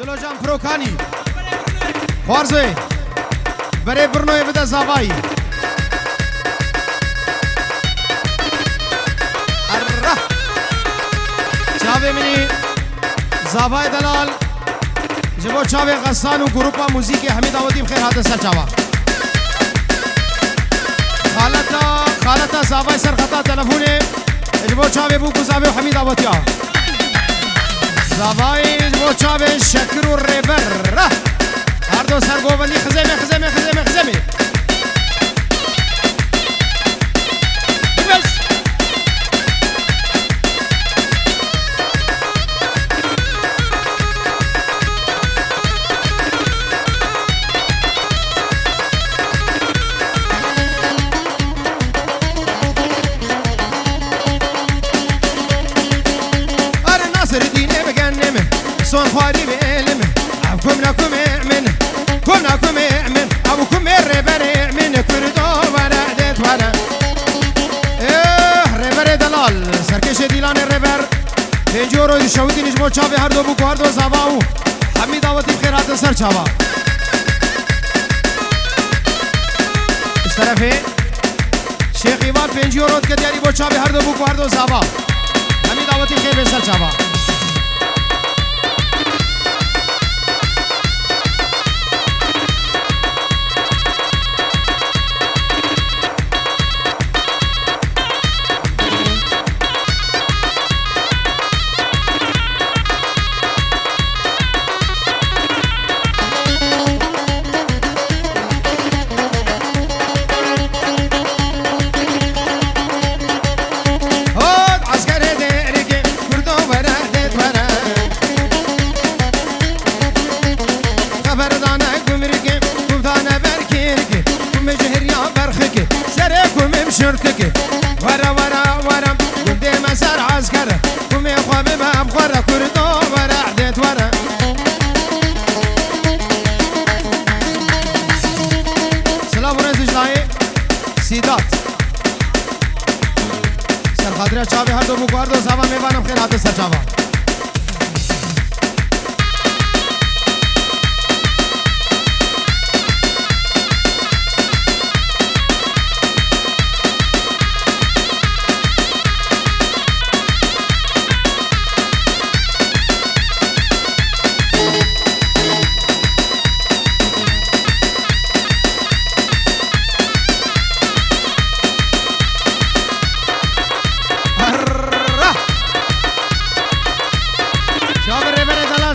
دلوجان فروکانی خوارزوی برای برنوی بده زاوایی اره چاوه منی زاوای دلال جبو چاوه غسان و گروپا موزیکی حمید آودیم خیر حادث سر چاوه خالتا زاوای سر خطا تلفونه جبو چاوه بوکو زاوه و حمید آودیا زاوای جبو چاوه شکر و ریبر هر دو سرگوبندی خزمه سون خواري بعلم أبكم لكم من أبوكم الربر من كردو ورا ديت ورا ربر دلال سركش ديلان الربر بنجورو يشودي نجمو چاوي هر دو بوكو هر دو زاباو حميد آوتي بخيرات سر چاوا اش طرفه شيخ إيمان بنجورو كدياري بو چاوي هر دو بوكو هر دو زاباو حميد آوتي بخير سر چاوا شرتك ورا قدي مسار عسكر قوم يا خوابي بخورة كردو ورا عديت ورا سلام ورنز جلاي سيدات سر خاطرة چاوي هر دو بوكوار دو زابا ميوانم خير حادث سر چاوا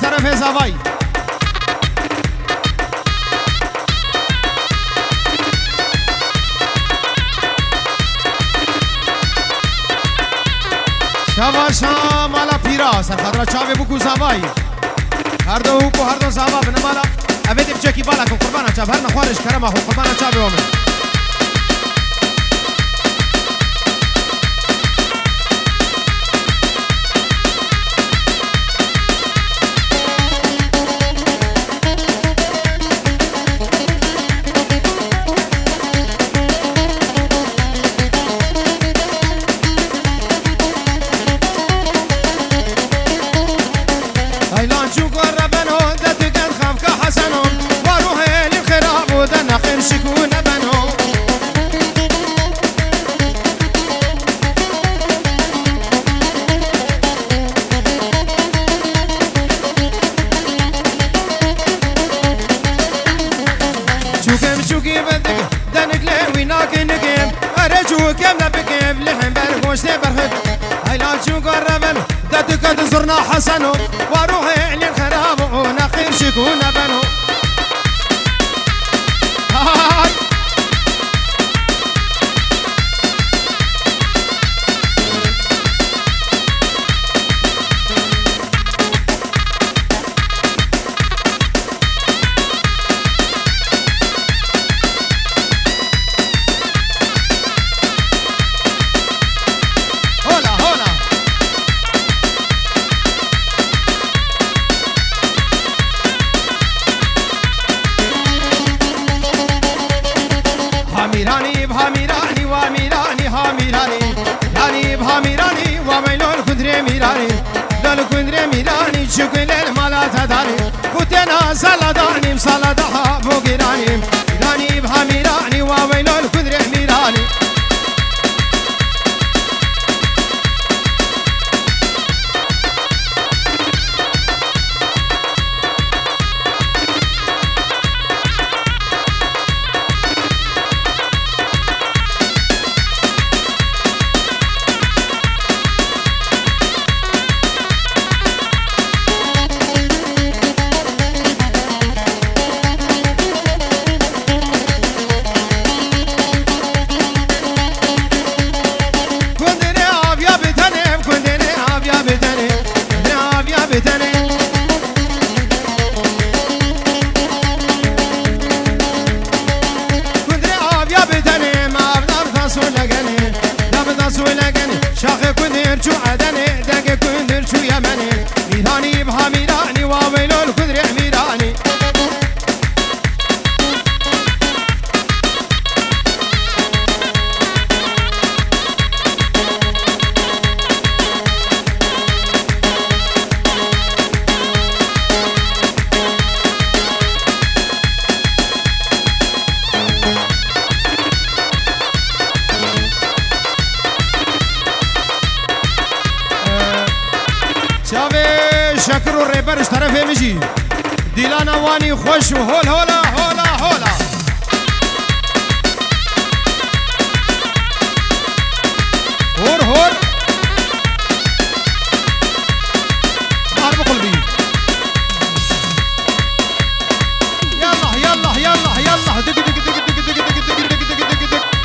طرف زاوای شاباشا مالا پیرا سر خاطر چاوه بکو زاوای هر دو بکو هر دو زاوا بنمالا اوید بچکی بالا کن قربانا چاو هر نخوارش کرم اخو قربانا چاوه اومد شكون بنو شوكي بدك دنك لوي ناكن نقيم ارجوكم لبكيم لحم برغوش برخد هيلا شو قربن دتك تزرنا حسنو واروح للخراب ونخير شكون بنو میرانی دل کندره میرانی چکل المالات داری تنا سلطاني مسلطها فوق إيراني إيراني بها ميراني وويلو الكدر ميراني شاخ كندر شو عدني دق كندر شو يمني ميراني بها ميراني وويلو الكدر ميراني شكر الريبرش طرف مجي ديلانا واني خوش وهول هولا هولا هولا هور هور نهار بقلبي يلا يلا يلا يلا دق دق دق دق دق دق دق دق دق دق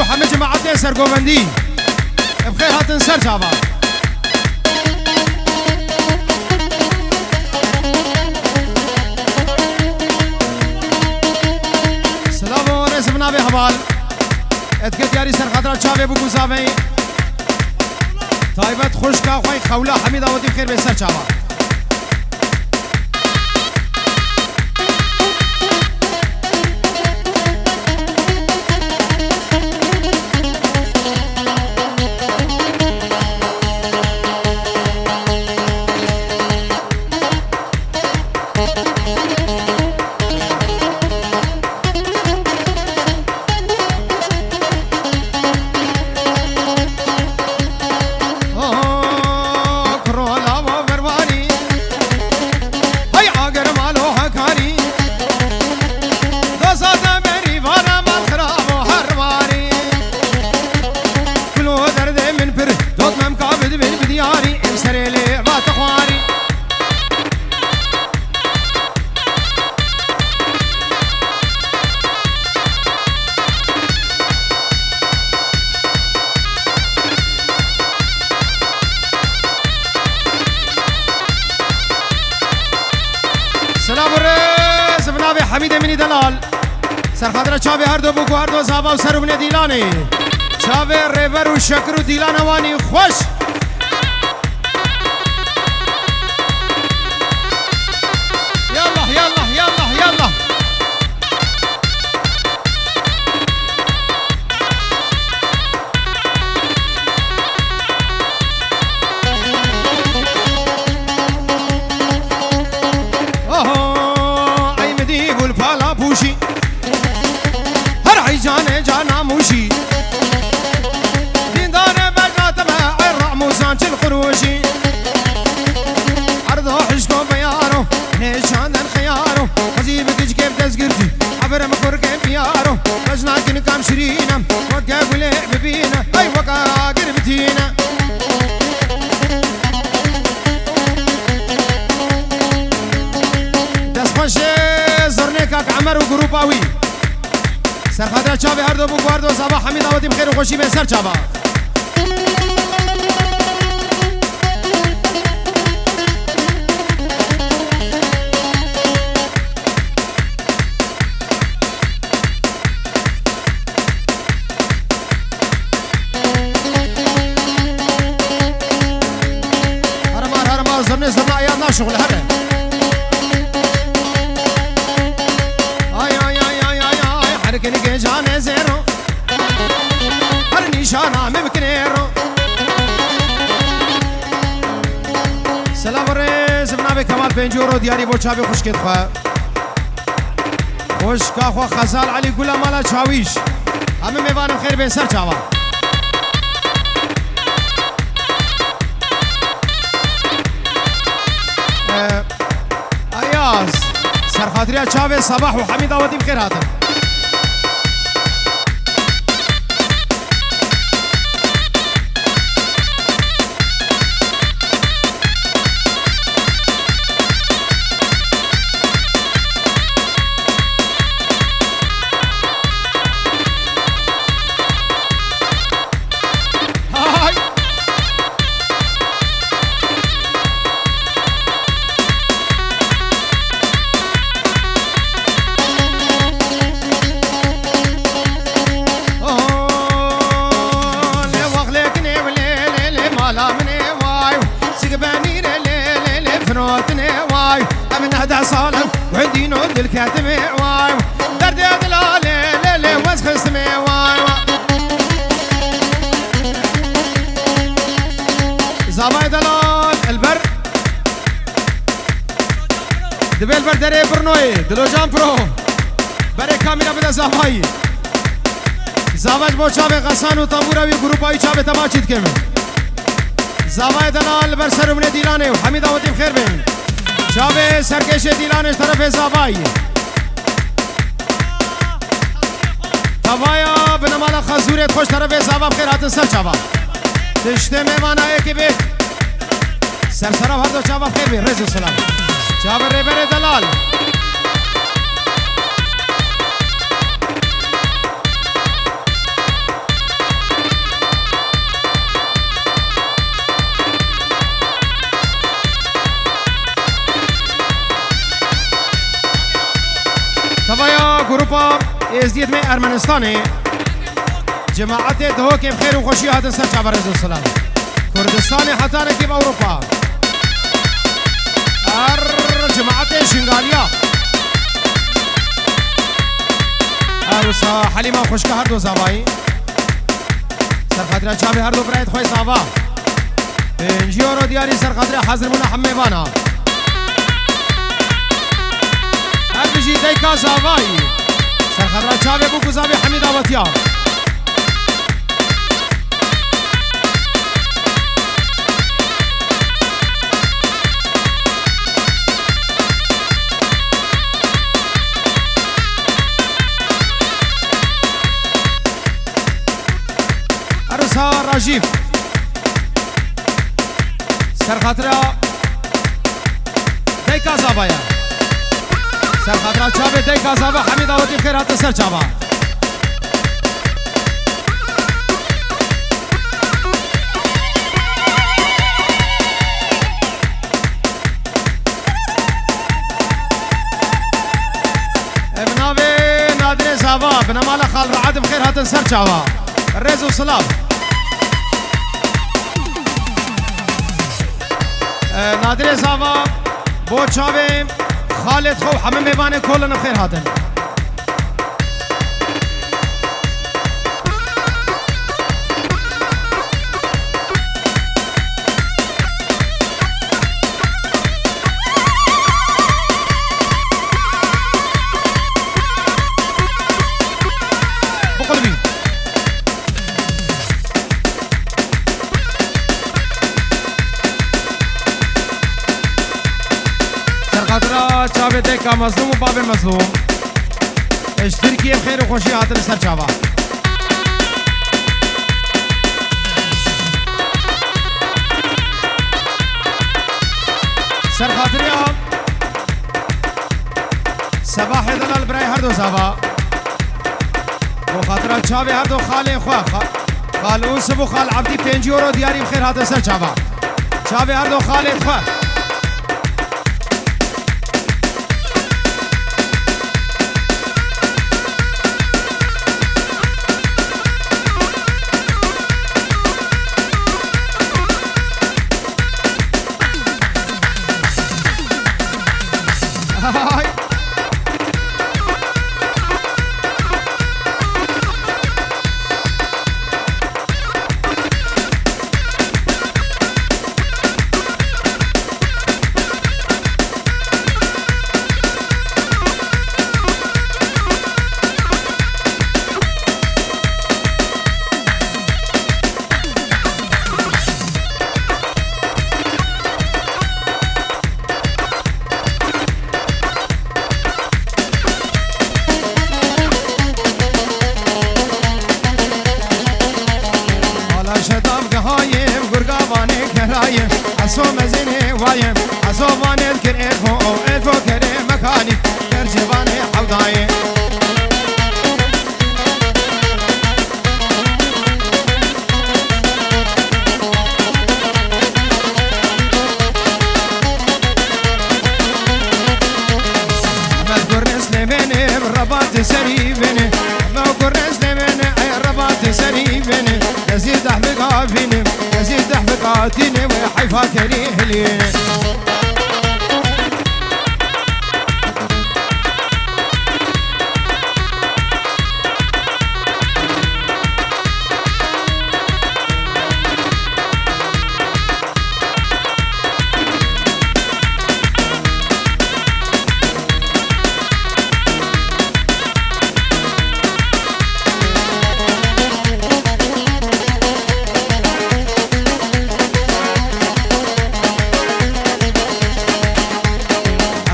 حمد جماعتي سرقوبندي بخير هاتن سر جابا سلام و رزمنا به حوال اتکت یاری سر خاطر چاوه بگو زاوه طایبت خوشکا خواه خولا حمید آودی بخیر به سر چاوا حمید منی دلال سرخاطر چاوی هر دو بگو هر دو زابا و سر بنه دیلانی چاوی ریور و شکر و دیلانوانی خوش یالله یالله یالله یالله جانے جانا موشی دیندار بجات تبع الرعموزان الخروشي عرضه حشكو بيارو نيشان الخيارو خزيبك كيف تزقرتي عبر مكور كيف يارو رجنا كن كام شرينا وقا قولي ببينا اي وقا قربتينا دست خوشي زرنيكاك عمر وقروباوي سرخاطر چاوی هر دو بگوارد و صباح حمید آودی بخیر و خوشی به سر چاوا ممكن جان زيرو هر نشانه ممكن يرو سلام ریز جناب کمال پنجورو دیاری بو چاوی خوش کد خوا خوش کا خوا خزال علی گلا مالا چاویش همه میوانم خیر بین سر چاوا ایاز سرخاطریا چاوی صباح و حمید آودی بخیر هاتن وعندي نود الكاتمي واي درد يا دلالي لي وز خصمي واي زاباي دلال البر دبي البر دري برنوي دلو جان برو بري كاميرا بدا زاباي زاباج بو چاوه غسان و تنبورا وی گروپایی چاوه تباچید کم زاباي دلال بر سرمونه دیلانه و حمید آودیم خیر بین چاوه سرکش دیلانش طرف زابای توایا بنمالا خزوریت خوش طرف زابا بخیر هاتن سر چاوا تشته میوانه ایکی بی سرسرا هر دو چاوا بخیر بی رزو سلام چاوه ریبر دلال توایا گروپا ازدیت میں ارمنستانی جماعت دهو که بخیر و خوشی هاتن سر چاور رزو سلام کردستان حتی نکیب اوروپا جماعت شنگالیا ارسا حلیما خوشکه هر دو زابایی سرخاطره چاوی هر دو برایت خوی زابا پنجی رو دیاری سرخاطره حضر مونه حمه بانا هر بجی دیکا زابایی سرخاطره چاوی بو گزابی حمید آواتیا راجیف سرخاطره دیکا زابایا سرخاطره چاوه دیکا زابا حمید آوردی خیر هات سر چاوا ابناوی نادر زابا بنمال خال رعد بخیر هات سر چاوا رزو سلام نادر زاوا بو چاوه خالد خو همه میوانه کلن خیر هاتن چاوه دیکا مظلوم و باب مظلوم اشترکی خیر و خوشی هاتن سر چاوا سر خاطری هم صباح دلال برای هر دو زاوا و خاطره چاوه هر دو خال خواه خال اوسف و خال عبدی 5 یورو دیاری خیر هاتن سر چاوا چاوه هر دو خال خواه وایم اسو مزینه وایم اسو وانت کر الفو کر مکانی در جوان حودایه رباط سري بني ما قرنس لمن اي رباط سري بني يزيد احبك فيني يزيد احبك عاتيني وحيفا كريه لي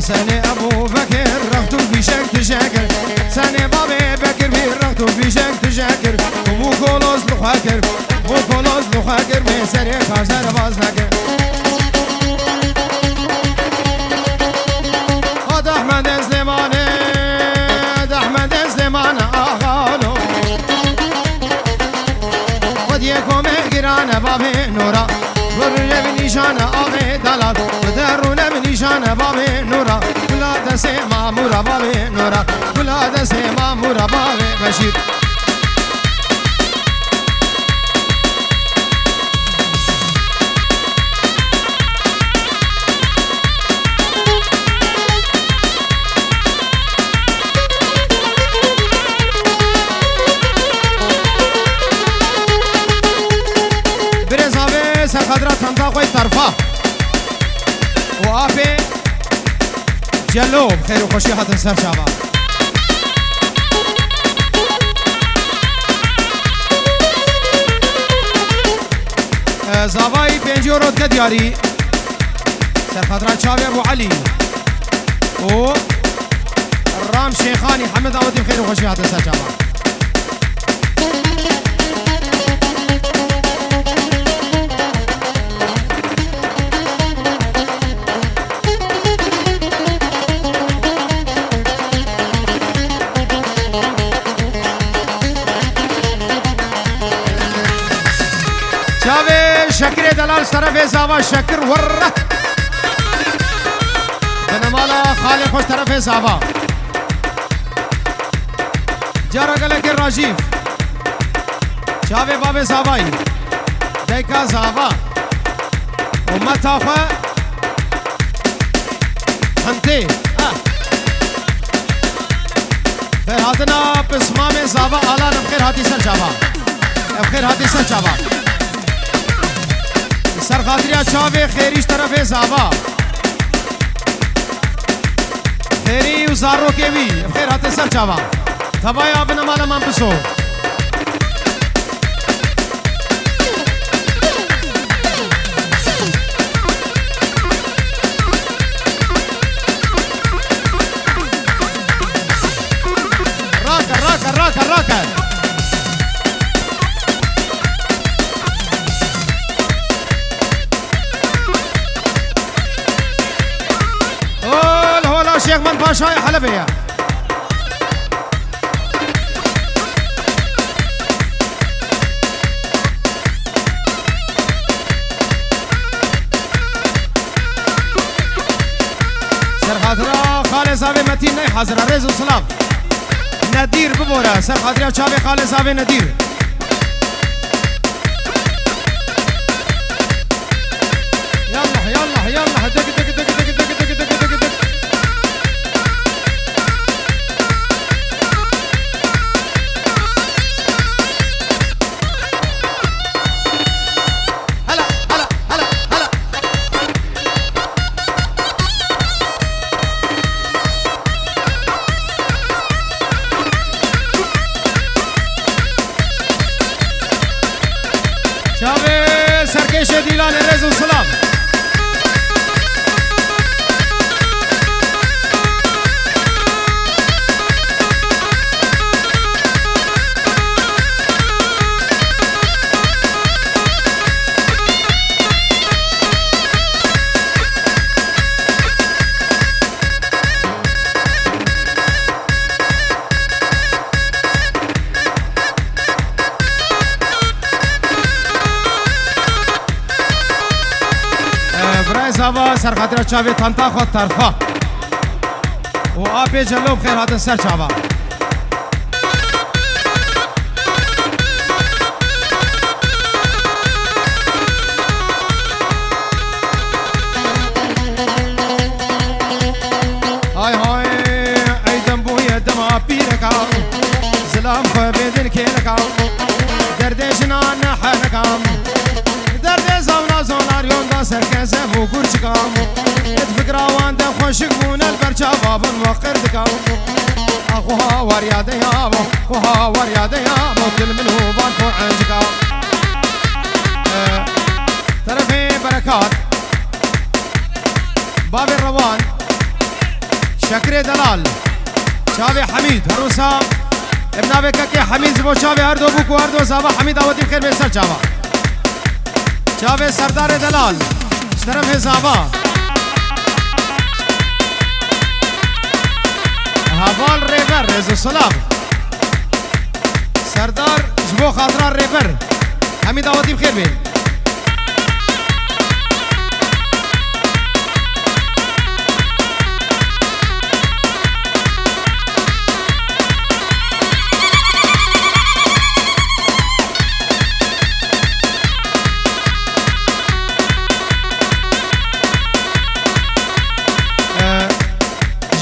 سنة أبو بكر رغتو في شك تشاكر سنة بابي بكر في رغتو في شك تشاكر ومو كولوز لخاكر مو كولوز لخاكر بسري خازر بازناكر هاد أحمد سليمان هاد أحمد سليمان أغالو وديكم قرانا بابي نورا ورنا من نشان آغي دلال ودرونا من نشان بابي نورا كلا دسي مامورا بابي نورا كلا دسي مامورا بابي بشير سرخدرات همتا خوی طرفا وآفي جلو بخير وخوشي حتى سر شابا زاباي بينجورو كدياري سرخدرات شابي ابو علي و رام شيخاني حمد اودي بخير وخوشي حتى سر شابا شكر دلال طرف زاوا شكر ورة بنمالا خالي خوش طرف زاوا جارا گلك راجيف شاوه باب زاواي ديكا زاوا ومتاخه هنتي فرهاتنا بسمام زاوا آلا نبخير هاتي سر جاوا بخير هاتي سر جاوا سرخاطریا چاوه خیریش طرف زاوا خیری و زارو که بی خیر حتی سر چاوا تبای آبنا مالا من بسو راکر شيخ من باشاي حلبية سرخاطرة خالي زاوي متين ناي حاضر ريز وسلام ندير ببورا سرخاطرة شابي خالي زاوي ندير يلا دق دق دق دق دق دق دق دق دق شابي سركيش ديلان ريز وسلام زاوا سر خاطر چاوی تانتا خود طرفا و آبی جلو بخیر هاتن سر چاوا های های ایدم بوی دما پیرکا سلام خو بدن کینکا درد جنان نحنکام درد زونا زوناریون دا سرکزه و گرچکام اتفکر آوان دا خوشک بون البرچا بابن وقر دکام اخوها وریاده یابو خوها وریاده یابو دل منو بان تو عنجکام طرفی برکات باب الروان شکر دلال شاوی حمید هروسا ابن ابي كاكي حميد زبو شاوي هردو بوكو هردو زابا حميد اودي بخير من سر شاوا شاوي سردار دلال اشترف زابا هافال ريفر رزو السلام سردار جبو خاطران ريفر حميد اودي بخير من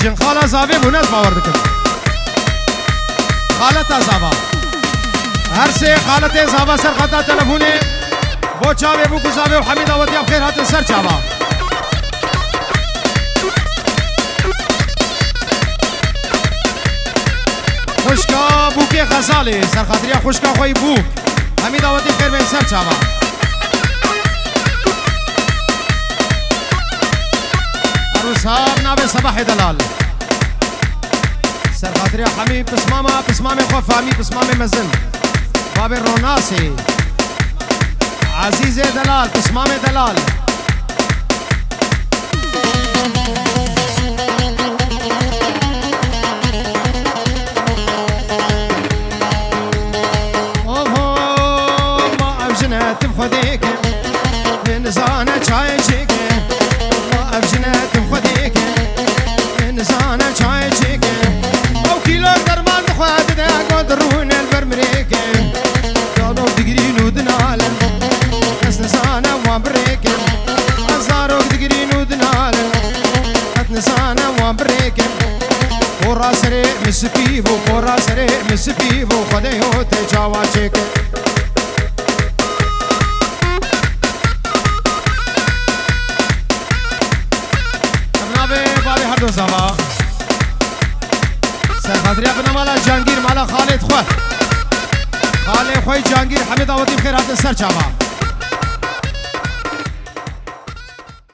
جن خاله زاوی مونس باور دکن خالت زاوا هر سه خالت زاوا سر خطا تلفونه بو چاوی بو کو زاوی حمید اودی بخیر هات سر چاوا خوشکا بو که غزاله سر خاطریا خوشکا خوی بو حمید اودی بخیر من سر چاوا صاحب نابي صباح دلال سر خاطري حميد بسمامي خو فامي بسمامي مزن باب الروناسي عزيزي دلال بسمامي دلال اوه ما ابجنت بخديك من زانه چای چيك ما ابجنت نزانه چای چیکه او کیلو درمان خواهد ده قدرون البرمریکه دادو دگرینو دنالن نس نزانه وان بریکه ازارو دگرینو دنالن ات نزانه وان بریکه خورا سره مسپیبو خورا سره مسپیبو خده یو تجاوا چیکه زوا سر خاطري ابن مالا جانگیر مالا خالد خو خالد خوي جانگیر حمید اودی بخیر هات سر چاوا